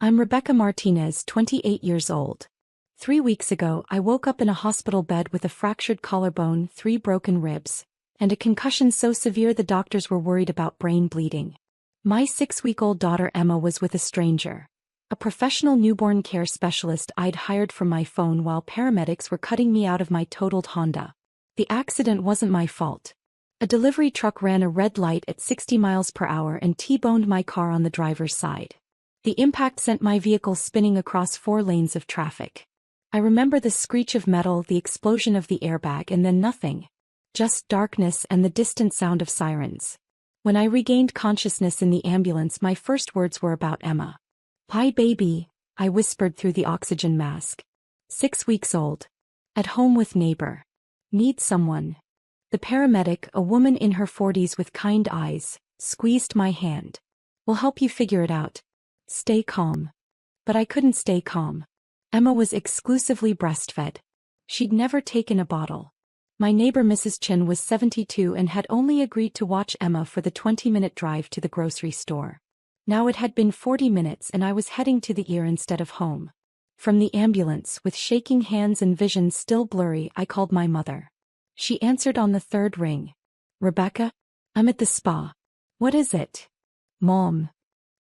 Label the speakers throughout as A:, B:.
A: I'm Rebecca Martinez, 28 years old. 3 weeks ago, I woke up in a hospital bed with a fractured collarbone, 3 broken ribs, and a concussion so severe the doctors were worried about brain bleeding. My 6-week-old daughter Emma was with a stranger, a professional newborn care specialist I'd hired from my phone while paramedics were cutting me out of my totaled Honda. The accident wasn't my fault. A delivery truck ran a red light at 60 miles per hour and T-boned my car on the driver's side. The impact sent my vehicle spinning across 4 lanes of traffic. I remember the screech of metal, the explosion of the airbag, and then nothing. Just darkness and the distant sound of sirens. When I regained consciousness in the ambulance, my first words were about Emma. "Hi baby," I whispered through the oxygen mask. 6 weeks old. At home with neighbor. Need someone. The paramedic, a woman in her 40s with kind eyes, squeezed my hand. "We'll help you figure it out. Stay calm." But I couldn't stay calm. Emma was exclusively breastfed. She'd never taken a bottle. My neighbor Mrs. Chin was 72 and had only agreed to watch Emma for the 20-minute drive to the grocery store. Now it had been 40 minutes and I was heading to the ER instead of home. From the ambulance, with shaking hands and vision still blurry, I called my mother. She answered on the 3rd ring. "Rebecca? I'm at the spa." "What is it?" "Mom."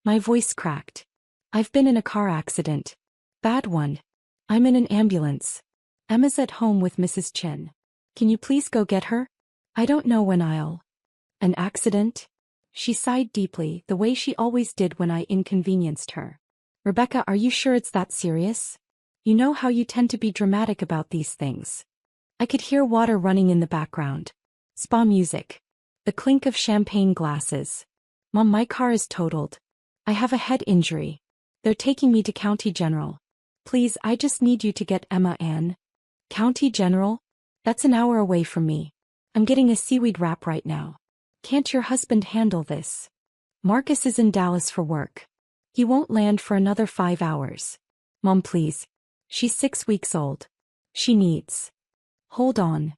A: My voice cracked. "I've been in a car accident. Bad one. I'm in an ambulance. Emma's at home with Mrs. Chin. Can you please go get her? I don't know when I'll." "An accident?" She sighed deeply, the way she always did when I inconvenienced her. "Rebecca, are you sure it's that serious? You know how you tend to be dramatic about these things." I could hear water running in the background. Spa music. The clink of champagne glasses. "Mom, my car is totaled. I have a head injury. They're taking me to County General. Please, I just need you to get Emma Ann." "County General? That's an hour away from me. I'm getting a seaweed wrap right now. Can't your husband handle this? Marcus is in Dallas for work. He won't land for another 5 hours. Mom, please. She's 6 weeks old. She needs." "Hold on."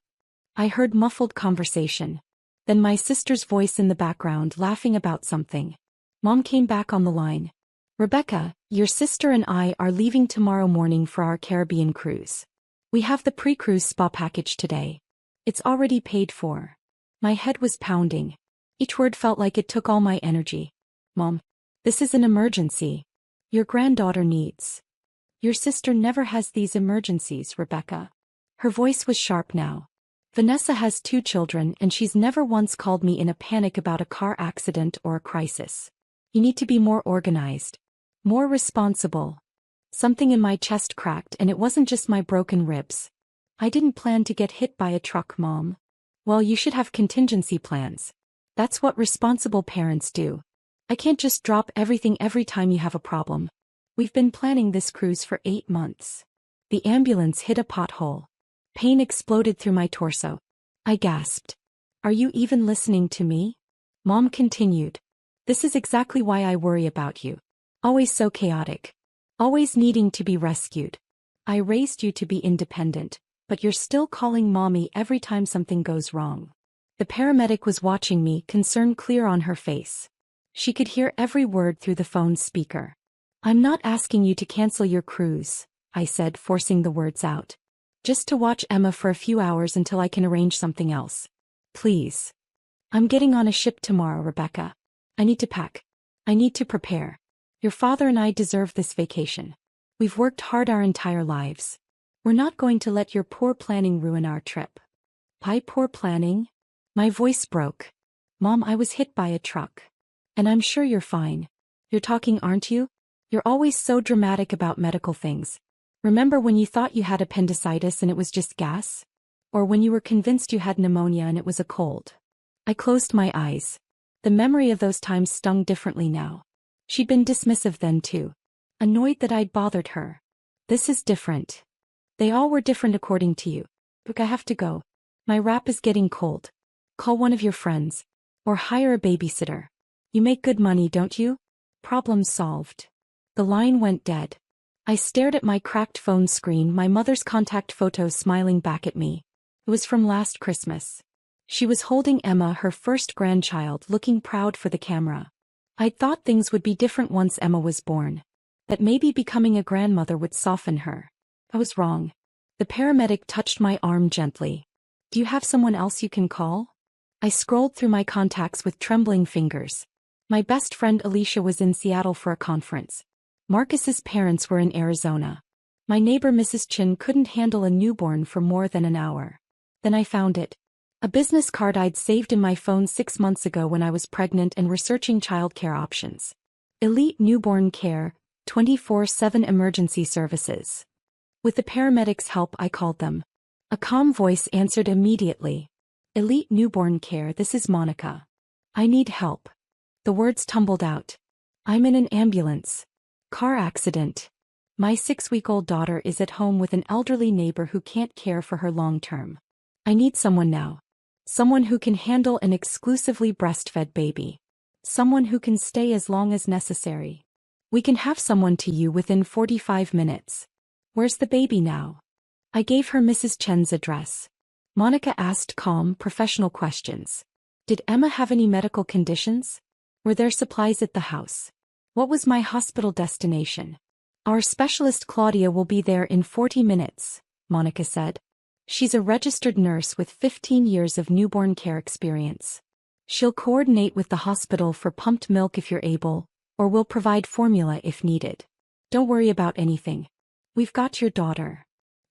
A: I heard muffled conversation. Then my sister's voice in the background laughing about something. Mom came back on the line. "Rebecca, your sister and I are leaving tomorrow morning for our Caribbean cruise. We have the pre-cruise spa package today. It's already paid for." My head was pounding. Each word felt like it took all my energy. "Mom, this is an emergency. Your granddaughter needs." "Your sister never has these emergencies, Rebecca." Her voice was sharp now. "Vanessa has 2 children and she's never once called me in a panic about a car accident or a crisis. You need to be more organized. More responsible." Something in my chest cracked and it wasn't just my broken ribs. "I didn't plan to get hit by a truck, Mom." "Well, you should have contingency plans. That's what responsible parents do. I can't just drop everything every time you have a problem. We've been planning this cruise for 8 months. The ambulance hit a pothole. Pain exploded through my torso. I gasped. "Are you even listening to me?" Mom continued. "This is exactly why I worry about you. Always so chaotic. Always needing to be rescued. I raised you to be independent, but you're still calling mommy every time something goes wrong." The paramedic was watching me, concern clear on her face. She could hear every word through the phone's speaker. "I'm not asking you to cancel your cruise," I said, forcing the words out. "Just to watch Emma for a few hours until I can arrange something else. Please. I'm getting on a ship tomorrow, Rebecca. I need to pack. I need to prepare. Your father and I deserve this vacation. We've worked hard our entire lives. We're not going to let your poor planning ruin our trip." "My poor planning?" My voice broke. "Mom, I was hit by a truck. And I'm sure you're fine. You're talking, aren't you? You're always so dramatic about medical things. Remember when you thought you had appendicitis and it was just gas? Or when you were convinced you had pneumonia and it was a cold?" I closed my eyes. The memory of those times stung differently now. She'd been dismissive then too. Annoyed that I'd bothered her. "This is different. They all were different according to you. Look, I have to go. My wrap is getting cold. Call one of your friends. Or hire a babysitter. You make good money, don't you?" Problem solved. The line went dead. I stared at my cracked phone screen, my mother's contact photo smiling back at me. It was from last Christmas. She was holding Emma, her first grandchild, looking proud for the camera. I'd thought things would be different once Emma was born. that maybe becoming a grandmother would soften her. I was wrong. The paramedic touched my arm gently. Do you have someone else you can call? I scrolled through my contacts with trembling fingers. My best friend Alicia was in Seattle for a conference. Marcus's parents were in Arizona. My neighbor Mrs. Chin couldn't handle a newborn for more than an hour. Then I found it. A business card I'd saved in my phone 6 months ago when I was pregnant and researching childcare options. Elite Newborn Care, 24/7 Emergency Services. With the paramedics' help, I called them. A calm voice answered immediately. Elite Newborn Care, this is Monica. I need help. The words tumbled out. I'm in an ambulance. Car accident. My 6-week-old daughter is at home with an elderly neighbor who can't care for her long term. I need someone now. Someone who can handle an exclusively breastfed baby. Someone who can stay as long as necessary. We can have someone to you within 45 minutes. Where's the baby now? I gave her Mrs. Chen's address. Monica asked calm, professional questions. Did Emma have any medical conditions? Were there supplies at the house? What was my hospital destination? Our specialist Claudia will be there in 40 minutes, Monica said. She's a registered nurse with 15 years of newborn care experience. She'll coordinate with the hospital for pumped milk if you're able, or will provide formula if needed. Don't worry about anything. We've got your daughter.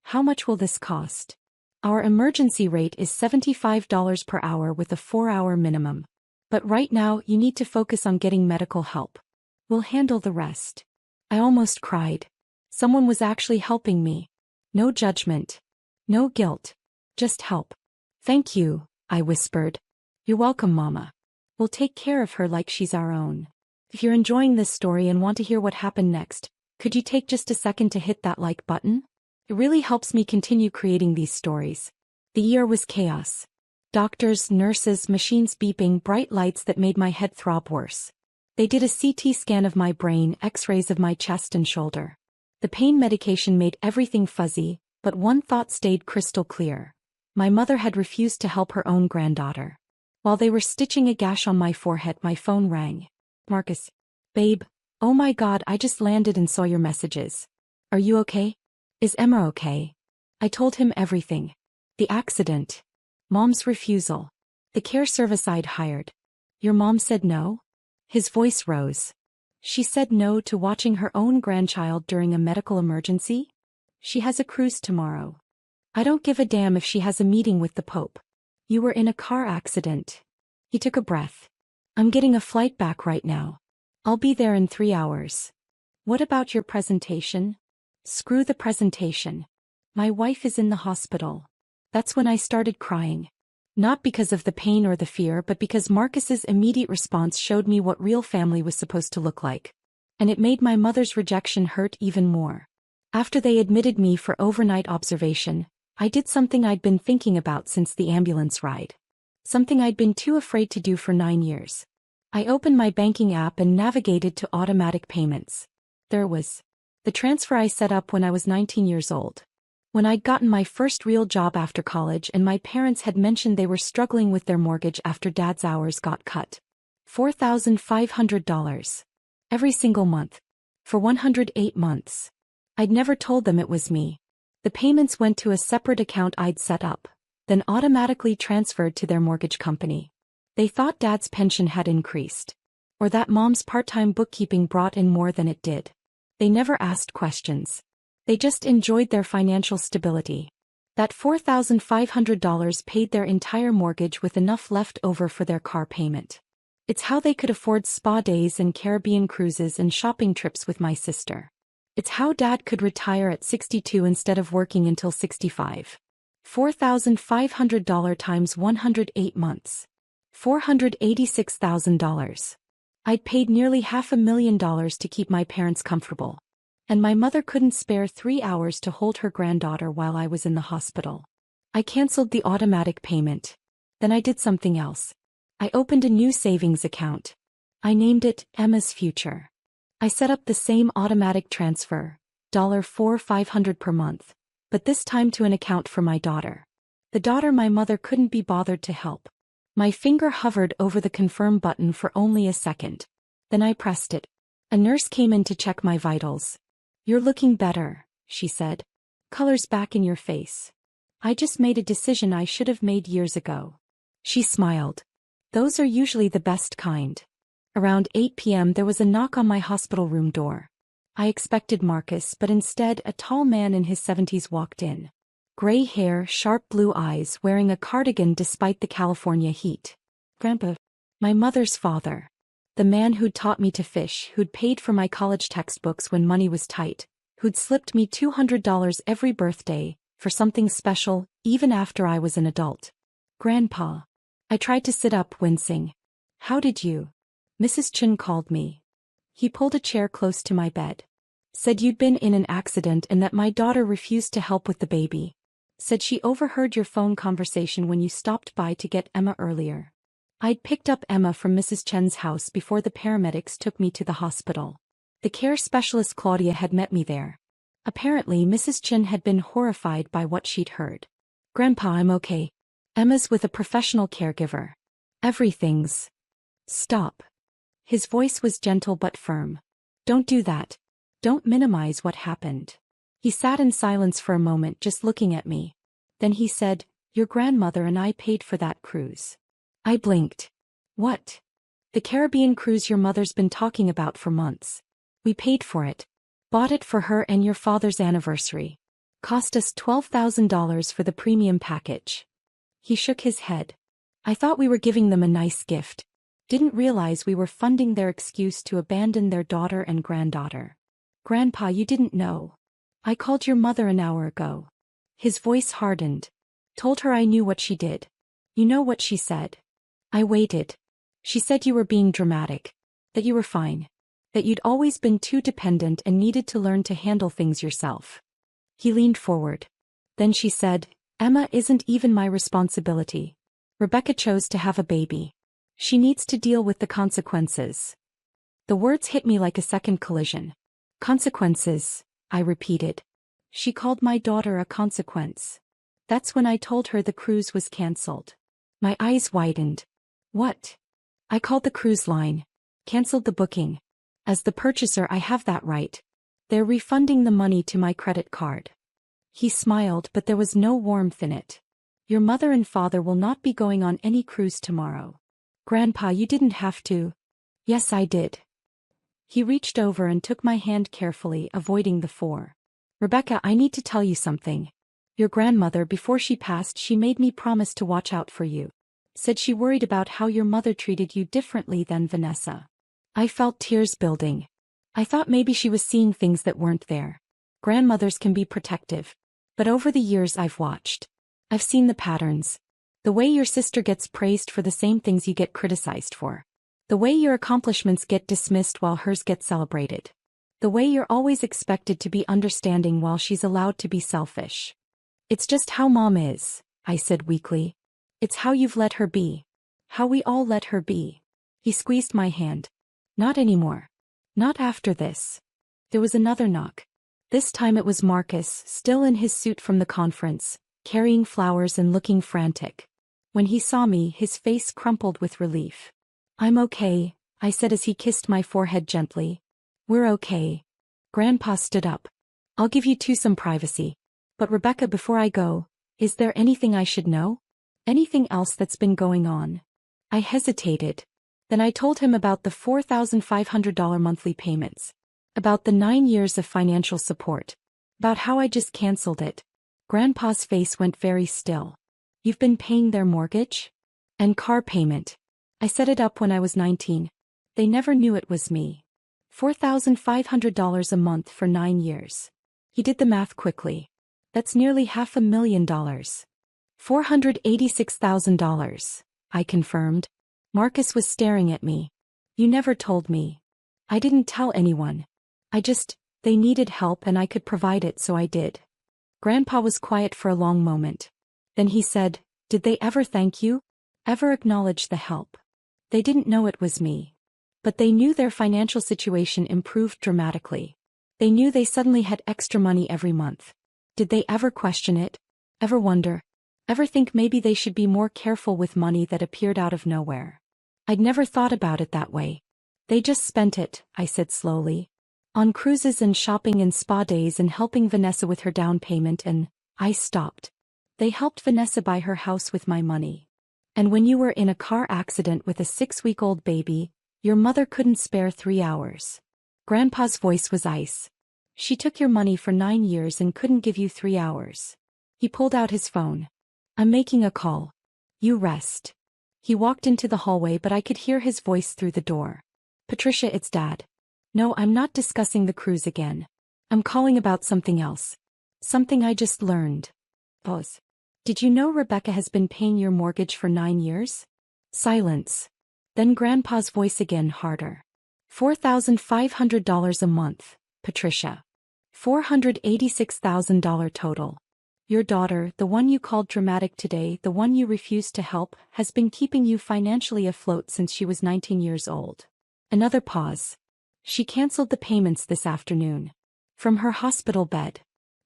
A: How much will this cost? Our emergency rate is $75 per hour with a 4-hour minimum. But right now you need to focus on getting medical help. We'll handle the rest. I almost cried. Someone was actually helping me. No judgment. No guilt. Just help. Thank you, I whispered. You're welcome, Mama. We'll take care of her like she's our own. If you're enjoying this story and want to hear what happened next, could you take just a second to hit that like button? It really helps me continue creating these stories. The year was chaos. Doctors, nurses, machines beeping, bright lights that made my head throb worse. They did a CT scan of my brain, x-rays of my chest and shoulder. The pain medication made everything fuzzy, but one thought stayed crystal clear. My mother had refused to help her own granddaughter. While they were stitching a gash on my forehead, my phone rang. Marcus. Babe. Oh my God, I just landed and saw your messages. Are you okay? Is Emma okay? I told him everything. The accident. Mom's refusal. The care service I'd hired. Your mom said no? His voice rose. She said no to watching her own grandchild during a medical emergency? She has a cruise tomorrow. I don't give a damn if she has a meeting with the Pope. You were in a car accident. He took a breath. I'm getting a flight back right now. I'll be there in 3 hours. What about your presentation? Screw the presentation. My wife is in the hospital. That's when I started crying. Not because of the pain or the fear, but because Marcus's immediate response showed me what real family was supposed to look like. And it made my mother's rejection hurt even more. After they admitted me for overnight observation, I did something I'd been thinking about since the ambulance ride. Something I'd been too afraid to do for 9 years. I opened my banking app and navigated to automatic payments. There was the transfer I set up when I was 19 years old. When I'd gotten my first real job after college and my parents had mentioned they were struggling with their mortgage after Dad's hours got cut. $4,500. Every single month. For 108 months. I'd never told them it was me. The payments went to a separate account I'd set up, then automatically transferred to their mortgage company. They thought Dad's pension had increased. Or that Mom's part-time bookkeeping brought in more than it did. They never asked questions. They just enjoyed their financial stability. That $4,500 paid their entire mortgage with enough left over for their car payment. It's how they could afford spa days and Caribbean cruises and shopping trips with my sister. It's how Dad could retire at 62 instead of working until 65. $4,500 times 108 months. $486,000. I'd paid nearly $500,000 to keep my parents comfortable. And my mother couldn't spare 3 hours to hold her granddaughter while I was in the hospital. I canceled the automatic payment. Then I did something else. I opened a new savings account. I named it Emma's Future. I set up the same automatic transfer, $4,500 per month, but this time to an account for my daughter. The daughter my mother couldn't be bothered to help. My finger hovered over the confirm button for only a second. Then I pressed it. A nurse came in to check my vitals. "You're looking better," she said. "Color's back in your face. I just made a decision I should have made years ago." She smiled. "Those are usually the best kind." Around 8 p.m. there was a knock on my hospital room door. I expected Marcus, but instead a tall man in his 70s walked in. Gray hair, sharp blue eyes, wearing a cardigan despite the California heat. Grandpa. My mother's father. The man who'd taught me to fish, who'd paid for my college textbooks when money was tight, who'd slipped me $200 every birthday, for something special, even after I was an adult. "Grandpa." I tried to sit up, wincing. "How did you?" "Mrs. Chen called me." He pulled a chair close to my bed. "Said you'd been in an accident and that my daughter refused to help with the baby. Said she overheard your phone conversation when you stopped by to get Emma earlier." I'd picked up Emma from Mrs. Chen's house before the paramedics took me to the hospital. The care specialist Claudia had met me there. Apparently Mrs. Chen had been horrified by what she'd heard. "Grandpa, I'm okay. Emma's with a professional caregiver. Everything's..." "Stop." His voice was gentle but firm. "Don't do that. Don't minimize what happened." He sat in silence for a moment, just looking at me. Then he said, "Your grandmother and I paid for that cruise." I blinked. "What?" "The Caribbean cruise your mother's been talking about for months. We paid for it. Bought it for her and your father's anniversary. Cost us $12,000 for the premium package." He shook his head. "I thought we were giving them a nice gift. Didn't realize we were funding their excuse to abandon their daughter and granddaughter." "Grandpa, you didn't know. I called your mother an hour ago." His voice hardened. "Told her I knew what she did. You know what she said?" I waited. "She said you were being dramatic. That you were fine. That you'd always been too dependent and needed to learn to handle things yourself." He leaned forward. Then she said, "Emma isn't even my responsibility. Rebecca chose to have a baby. She needs to deal with the consequences." The words hit me like a second collision. "Consequences," I repeated. "She called my daughter a consequence." That's when I told her the cruise was cancelled. My eyes widened. "What?" "I called the cruise line. Cancelled the booking. As the purchaser, I have that right. They're refunding the money to my credit card." He smiled, but there was no warmth in it. "Your mother and father will not be going on any cruise tomorrow." "Grandpa, you didn't have to." "Yes, I did." He reached over and took my hand carefully, avoiding the fore. "Rebecca, I need to tell you something. Your grandmother, before she passed, she made me promise to watch out for you. Said she worried about how your mother treated you differently than Vanessa." I felt tears building. I thought maybe she was seeing things that weren't there. Grandmothers can be protective. But over the years I've watched. I've seen the patterns. The way your sister gets praised for the same things you get criticized for. The way your accomplishments get dismissed while hers get celebrated. The way you're always expected to be understanding while she's allowed to be selfish. "It's just how Mom is," I said weakly. "It's how you've let her be. How we all let her be." He squeezed my hand. "Not anymore. Not after this." There was another knock. This time it was Marcus, still in his suit from the conference, carrying flowers and looking frantic. When he saw me, his face crumpled with relief. "I'm okay," I said as he kissed my forehead gently. "We're okay." Grandpa stood up. "I'll give you two some privacy. But Rebecca, before I go, is there anything I should know? Anything else that's been going on?" I hesitated. Then I told him about the $4,500 monthly payments. About the 9 years of financial support. About how I just canceled it. Grandpa's face went very still. "You've been paying their mortgage? And car payment?" "I set it up when I was 19. They never knew it was me. $4,500 a month for 9 years. He did the math quickly. That's nearly $500,000. $486,000, I confirmed. Marcus was staring at me. "You never told me." "I didn't tell anyone. They needed help and I could provide it, so I did." Grandpa was quiet for a long moment. Then he said, "Did they ever thank you? Ever acknowledge the help?" "They didn't know it was me. But they knew their financial situation improved dramatically. They knew they suddenly had extra money every month. Did they ever question it? Ever wonder? Ever think maybe they should be more careful with money that appeared out of nowhere?" I'd never thought about it that way. They just spent it, I said slowly. On cruises and shopping and spa days and helping Vanessa with her down payment and, I stopped. They helped Vanessa buy her house with my money. And when you were in a car accident with a 6-week-old baby, your mother couldn't spare 3 hours. Grandpa's voice was ice. She took your money for 9 years and couldn't give you 3 hours. He pulled out his phone. I'm making a call. You rest. He walked into the hallway, but I could hear his voice through the door. Patricia, it's Dad. No, I'm not discussing the cruise again. I'm calling about something else. Something I just learned. Pause. Did you know Rebecca has been paying your mortgage for 9 years? Silence. Then Grandpa's voice again, harder. $4,500 a month, Patricia. $486,000 total. Your daughter, the one you called dramatic today, the one you refused to help, has been keeping you financially afloat since she was 19 years old. Another pause. She canceled the payments this afternoon. From her hospital bed.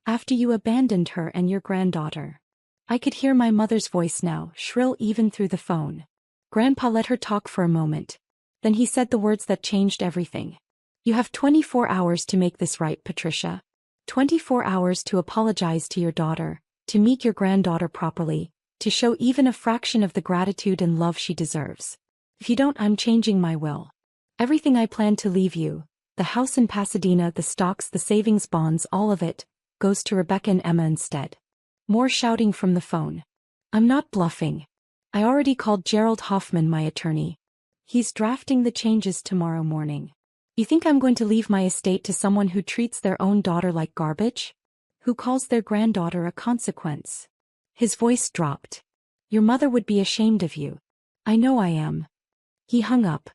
A: After you abandoned her and your granddaughter. I could hear my mother's voice now, shrill even through the phone. Grandpa let her talk for a moment. Then he said the words that changed everything. You have 24 hours to make this right, Patricia. 24 hours to apologize to your daughter, to meet your granddaughter properly, to show even a fraction of the gratitude and love she deserves. If you don't, I'm changing my will. Everything I plan to leave you, the house in Pasadena, the stocks, the savings bonds, all of it, goes to Rebecca and Emma instead. More shouting from the phone. I'm not bluffing. I already called Gerald Hoffman, my attorney. He's drafting the changes tomorrow morning. You think I'm going to leave my estate to someone who treats their own daughter like garbage? Who calls their granddaughter a consequence? His voice dropped. Your mother would be ashamed of you. I know I am. He hung up.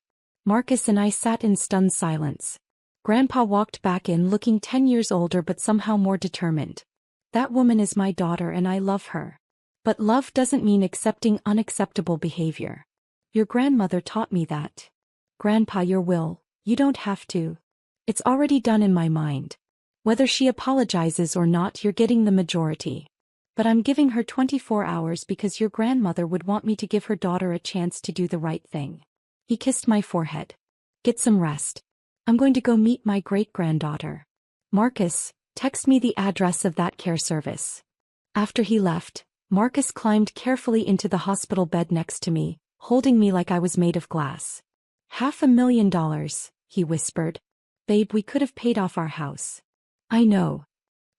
A: Marcus and I sat in stunned silence. Grandpa walked back in looking 10 years older but somehow more determined. That woman is my daughter and I love her. But love doesn't mean accepting unacceptable behavior. Your grandmother taught me that. Grandpa, your will, you don't have to. It's already done in my mind. Whether she apologizes or not, you're getting the majority. But I'm giving her 24 hours because your grandmother would want me to give her daughter a chance to do the right thing. He kissed my forehead. Get some rest. I'm going to go meet my great-granddaughter. Marcus, text me the address of that care service. After he left, Marcus climbed carefully into the hospital bed next to me, holding me like I was made of glass. $500,000, he whispered. Babe, we could have paid off our house. I know.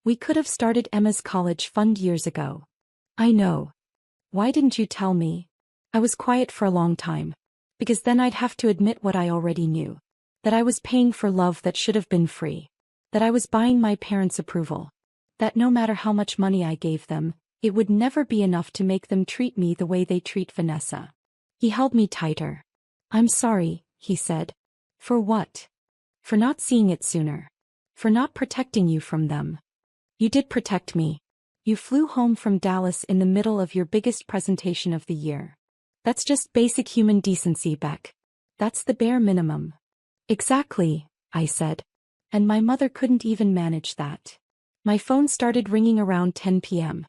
A: We could have started Emma's college fund years ago. I know. Why didn't you tell me? I was quiet for a long time. Because then I'd have to admit what I already knew. That I was paying for love that should have been free. That I was buying my parents' approval. That no matter how much money I gave them, it would never be enough to make them treat me the way they treat Vanessa. He held me tighter. I'm sorry, he said. For what? For not seeing it sooner. For not protecting you from them. You did protect me. You flew home from Dallas in the middle of your biggest presentation of the year. That's just basic human decency, Beck. That's the bare minimum. Exactly, I said. And my mother couldn't even manage that. My phone started ringing around 10 p.m.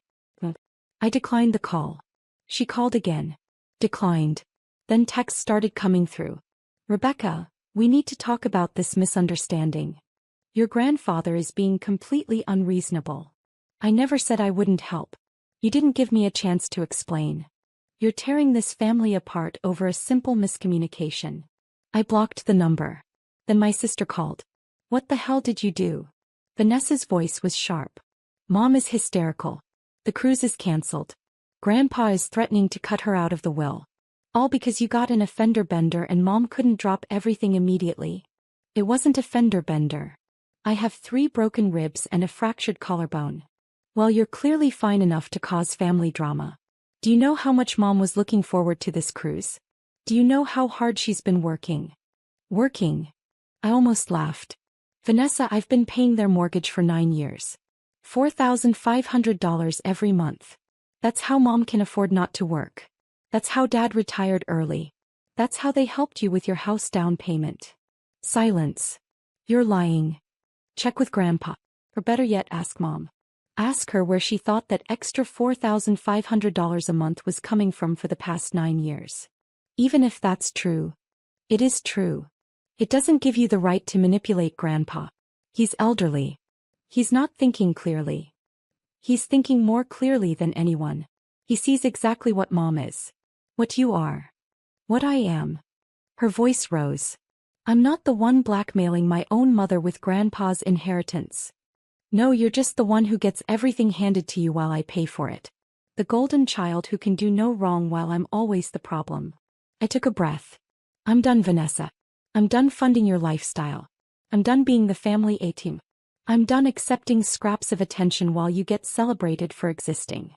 A: I declined the call. She called again. Declined. Then texts started coming through. Rebecca, we need to talk about this misunderstanding. Your grandfather is being completely unreasonable. I never said I wouldn't help. You didn't give me a chance to explain. You're tearing this family apart over a simple miscommunication. I blocked the number. Then my sister called. What the hell did you do? Vanessa's voice was sharp. Mom is hysterical. The cruise is cancelled. Grandpa is threatening to cut her out of the will. All because you got in a fender bender and Mom couldn't drop everything immediately. It wasn't a fender bender. I have 3 broken ribs and a fractured collarbone. Well, you're clearly fine enough to cause family drama. Do you know how much Mom was looking forward to this cruise? Do you know how hard she's been working? Working? I almost laughed. Vanessa, I've been paying their mortgage for 9 years. $4,500 every month. That's how Mom can afford not to work. That's how Dad retired early. That's how they helped you with your house down payment. Silence. You're lying. Check with Grandpa. Or better yet, ask Mom. Ask her where she thought that extra $4,500 a month was coming from for the past 9 years. Even if that's true. It is true. It doesn't give you the right to manipulate Grandpa. He's elderly. He's not thinking clearly. He's thinking more clearly than anyone. He sees exactly what Mom is. What you are. What I am. Her voice rose. I'm not the one blackmailing my own mother with Grandpa's inheritance. No, you're just the one who gets everything handed to you while I pay for it. The golden child who can do no wrong while I'm always the problem. I took a breath. I'm done, Vanessa. I'm done funding your lifestyle. I'm done being the family A-team. I'm done accepting scraps of attention while you get celebrated for existing.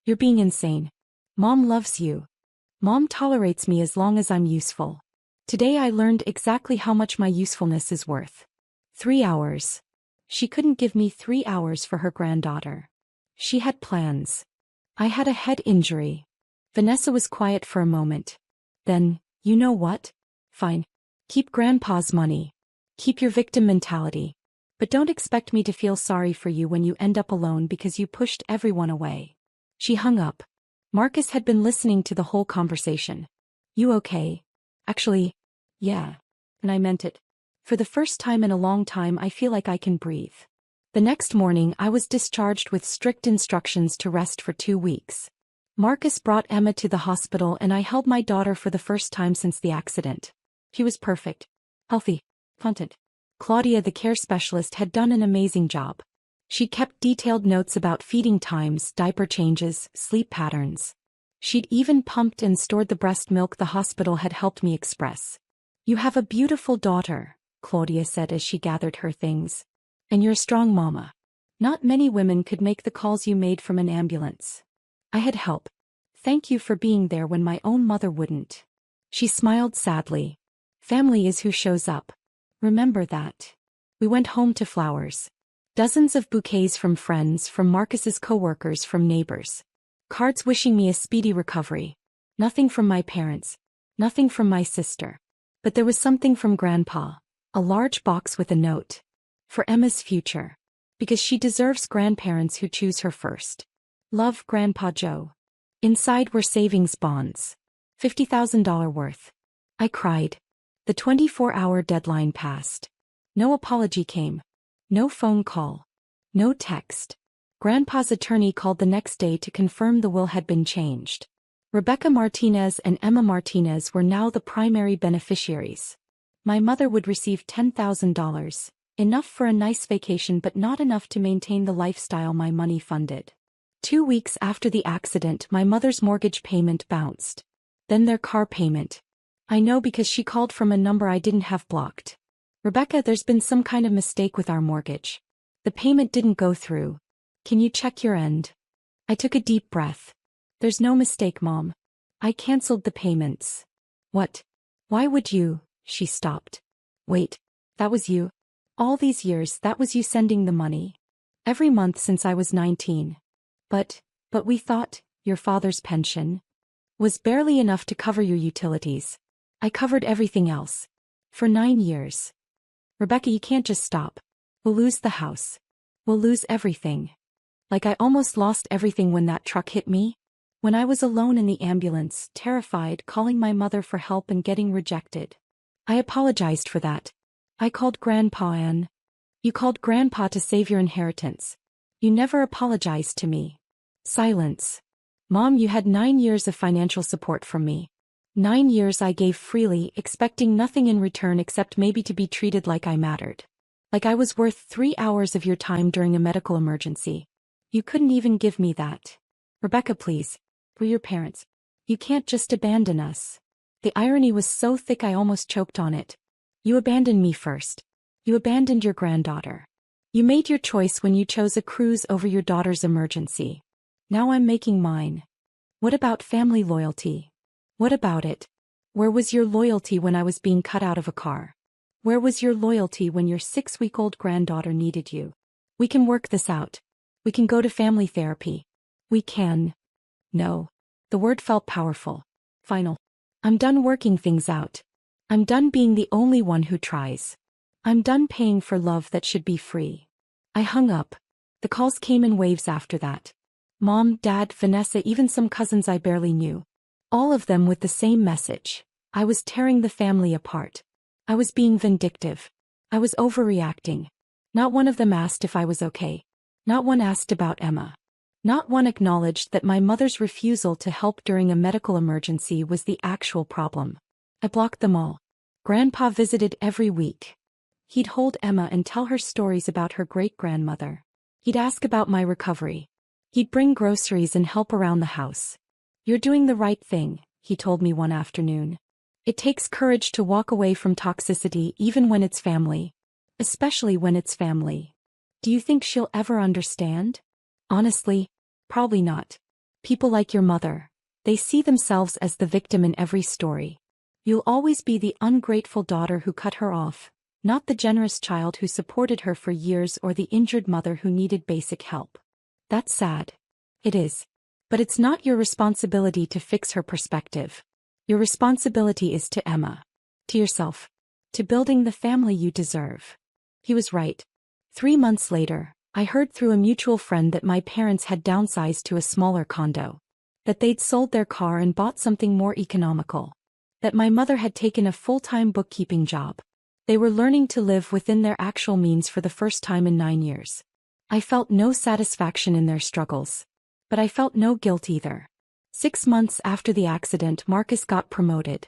A: You're being insane. Mom loves you. Mom tolerates me as long as I'm useful. Today I learned exactly how much my usefulness is worth. 3 hours. She couldn't give me 3 hours for her granddaughter. She had plans. I had a head injury. Vanessa was quiet for a moment. Then, you know what? Fine. Keep Grandpa's money. Keep your victim mentality. But don't expect me to feel sorry for you when you end up alone because you pushed everyone away. She hung up. Marcus had been listening to the whole conversation. You okay? Actually, yeah. And I meant it. For the first time in a long time I feel like I can breathe. The next morning I was discharged with strict instructions to rest for 2 weeks. Marcus brought Emma to the hospital and I held my daughter for the first time since the accident. She was perfect. Healthy. Content. Claudia, the care specialist, had done an amazing job. She kept detailed notes about feeding times, diaper changes, sleep patterns. She'd even pumped and stored the breast milk the hospital had helped me express. You have a beautiful daughter, Claudia said as she gathered her things. And you're a strong mama. Not many women could make the calls you made from an ambulance. I had help. Thank you for being there when my own mother wouldn't. She smiled sadly. Family is who shows up. Remember that. We went home to flowers. Dozens of bouquets from friends, from Marcus's co-workers, from neighbors. Cards wishing me a speedy recovery. Nothing from my parents. Nothing from my sister. But there was something from Grandpa. A large box with a note. For Emma's future. Because she deserves grandparents who choose her first. Love, Grandpa Joe. Inside were savings bonds. $50,000 worth. I cried. The 24-hour deadline passed. No apology came. No phone call. No text. Grandpa's attorney called the next day to confirm the will had been changed. Rebecca Martinez and Emma Martinez were now the primary beneficiaries. My mother would receive $10,000, enough for a nice vacation but not enough to maintain the lifestyle my money funded. 2 weeks after the accident, my mother's mortgage payment bounced. Then their car payment. I know because she called from a number I didn't have blocked. Rebecca, there's been some kind of mistake with our mortgage. The payment didn't go through. Can you check your end? I took a deep breath. There's no mistake, Mom. I canceled the payments. What? Why would you? She stopped. Wait, that was you? All these years, that was you sending the money? Every month since I was 19. But we thought, your father's pension was barely enough to cover your utilities. I covered everything else. For 9 years. Rebecca, you can't just stop. We'll lose the house. We'll lose everything. Like I almost lost everything when that truck hit me. When I was alone in the ambulance, terrified, calling my mother for help and getting rejected. I apologized for that. I called Grandpa and... You called Grandpa to save your inheritance. You never apologized to me. Silence. Mom, you had 9 years of financial support from me. 9 years I gave freely, expecting nothing in return except maybe to be treated like I mattered. Like I was worth 3 hours of your time during a medical emergency. You couldn't even give me that. Rebecca, please. We're your parents. You can't just abandon us. The irony was so thick I almost choked on it. You abandoned me first. You abandoned your granddaughter. You made your choice when you chose a cruise over your daughter's emergency. Now I'm making mine. What about family loyalty? What about it? Where was your loyalty when I was being cut out of a car? Where was your loyalty when your 6-week-old granddaughter needed you? We can work this out. We can go to family therapy. We can. No. The word felt powerful. Final. I'm done working things out. I'm done being the only one who tries. I'm done paying for love that should be free. I hung up. The calls came in waves after that. Mom, Dad, Vanessa, even some cousins I barely knew. All of them with the same message. I was tearing the family apart. I was being vindictive. I was overreacting. Not one of them asked if I was okay. Not one asked about Emma. Not one acknowledged that my mother's refusal to help during a medical emergency was the actual problem. I blocked them all. Grandpa visited every week. He'd hold Emma and tell her stories about her great-grandmother. He'd ask about my recovery. He'd bring groceries and help around the house. "You're doing the right thing," he told me one afternoon. "It takes courage to walk away from toxicity even when it's family. Especially when it's family. Do you think she'll ever understand?" Honestly, probably not. People like your mother, they see themselves as the victim in every story. You'll always be the ungrateful daughter who cut her off, not the generous child who supported her for years or the injured mother who needed basic help. That's sad. It is. But it's not your responsibility to fix her perspective. Your responsibility is to Emma. To yourself. To building the family you deserve. He was right. 3 months later, I heard through a mutual friend that my parents had downsized to a smaller condo. That they'd sold their car and bought something more economical. That my mother had taken a full-time bookkeeping job. They were learning to live within their actual means for the first time in 9 years. I felt no satisfaction in their struggles. But I felt no guilt either. 6 months after the accident, Marcus got promoted.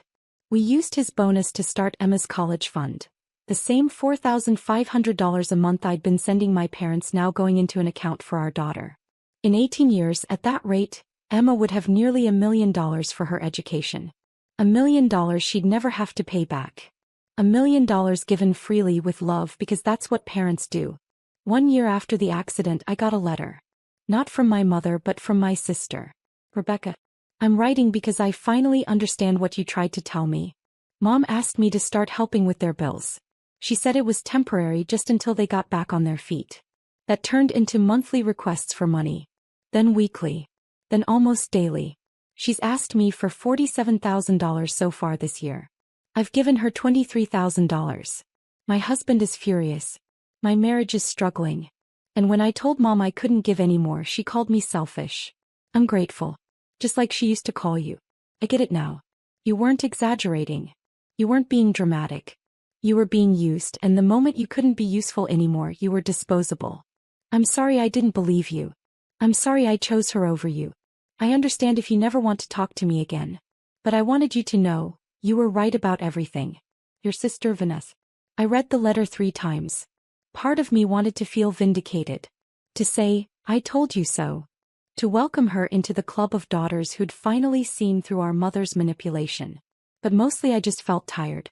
A: We used his bonus to start Emma's college fund. The same $4,500 a month I'd been sending my parents now going into an account for our daughter. In 18 years, at that rate, Emma would have nearly $1 million for her education. $1 million she'd never have to pay back. $1 million given freely with love because that's what parents do. 1 year after the accident, I got a letter. Not from my mother but from my sister. "Rebecca, I'm writing because I finally understand what you tried to tell me. Mom asked me to start helping with their bills. She said it was temporary just until they got back on their feet. That turned into monthly requests for money. Then weekly. Then almost daily. She's asked me for $47,000 so far this year. I've given her $23,000. My husband is furious. My marriage is struggling. And when I told Mom I couldn't give any more, she called me selfish. Ungrateful. Just like she used to call you. I get it now. You weren't exaggerating. You weren't being dramatic. You were being used, and the moment you couldn't be useful anymore, you were disposable. I'm sorry I didn't believe you. I'm sorry I chose her over you. I understand if you never want to talk to me again. But I wanted you to know, you were right about everything. Your sister Vanessa." I read the letter 3 times. Part of me wanted to feel vindicated. To say, "I told you so." To welcome her into the club of daughters who'd finally seen through our mother's manipulation. But mostly I just felt tired.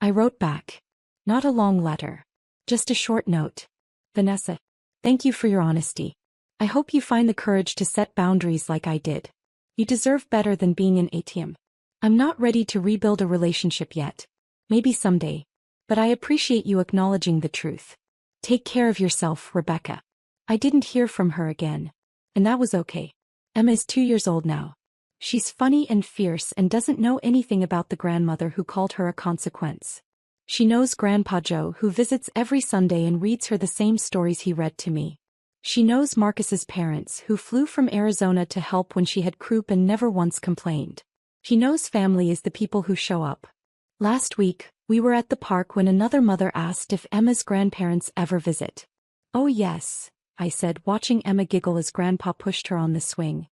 A: I wrote back. Not a long letter. Just a short note. "Vanessa, thank you for your honesty. I hope you find the courage to set boundaries like I did. You deserve better than being an ATM. I'm not ready to rebuild a relationship yet. Maybe someday. But I appreciate you acknowledging the truth. Take care of yourself, Rebecca." I didn't hear from her again. And that was okay. Emma is 2 years old now. She's funny and fierce and doesn't know anything about the grandmother who called her a consequence. She knows Grandpa Joe, who visits every Sunday and reads her the same stories he read to me. She knows Marcus's parents, who flew from Arizona to help when she had croup and never once complained. She knows family is the people who show up. Last week, we were at the park when another mother asked if Emma's grandparents ever visit. "Oh yes," I said, watching Emma giggle as Grandpa pushed her on the swing.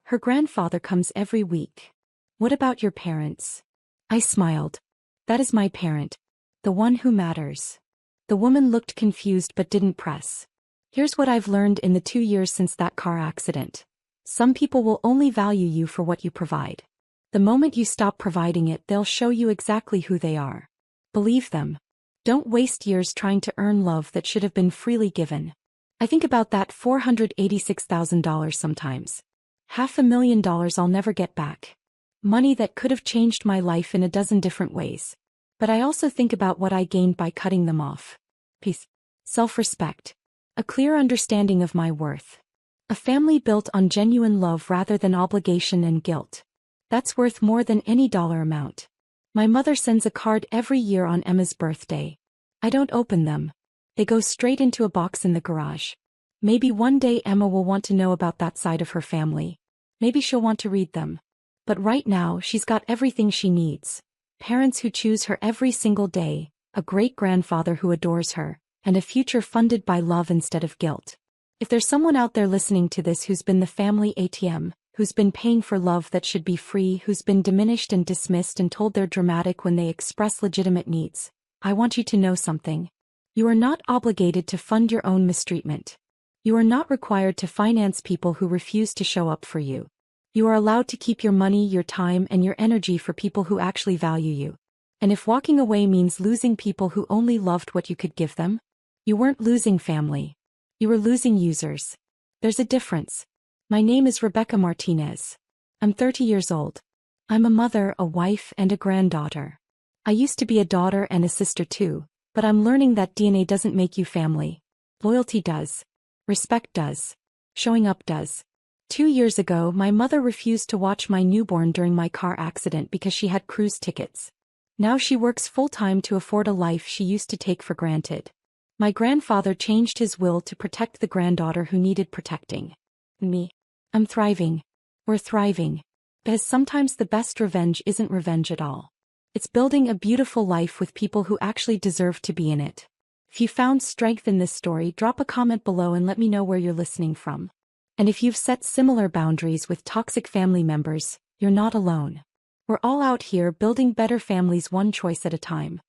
A: "Her grandfather comes every week." "What about your parents?" I smiled. "That is my parent. The one who matters." The woman looked confused but didn't press. "Here's what I've learned in the 2 years since that car accident. Some people will only value you for what you provide. The moment you stop providing it, they'll show you exactly who they are. Believe them. Don't waste years trying to earn love that should have been freely given." I think about that $486,000 sometimes. $500,000 I'll never get back. Money that could have changed my life in a dozen different ways. But I also think about what I gained by cutting them off. Peace. Self-respect. A clear understanding of my worth. A family built on genuine love rather than obligation and guilt. That's worth more than any dollar amount. My mother sends a card every year on Emma's birthday. I don't open them. They go straight into a box in the garage. Maybe one day Emma will want to know about that side of her family. Maybe she'll want to read them. But right now she's got everything she needs. Parents who choose her every single day, a great-grandfather who adores her, and a future funded by love instead of guilt. If there's someone out there listening to this who's been the family ATM, who's been paying for love that should be free, who's been diminished and dismissed and told they're dramatic when they express legitimate needs, I want you to know something. You are not obligated to fund your own mistreatment. You are not required to finance people who refuse to show up for you. You are allowed to keep your money, your time, and your energy for people who actually value you. And if walking away means losing people who only loved what you could give them, you weren't losing family. You were losing users. There's a difference. My name is Rebecca Martinez. I'm 30 years old. I'm a mother, a wife, and a granddaughter. I used to be a daughter and a sister too, but I'm learning that DNA doesn't make you family. Loyalty does. Respect does. Showing up does. 2 years ago, my mother refused to watch my newborn during my car accident because she had cruise tickets. Now she works full-time to afford a life she used to take for granted. My grandfather changed his will to protect the granddaughter who needed protecting. Me. I'm thriving. We're thriving. Because sometimes the best revenge isn't revenge at all. It's building a beautiful life with people who actually deserve to be in it. If you found strength in this story, drop a comment below and let me know where you're listening from. And if you've set similar boundaries with toxic family members, you're not alone. We're all out here building better families one choice at a time.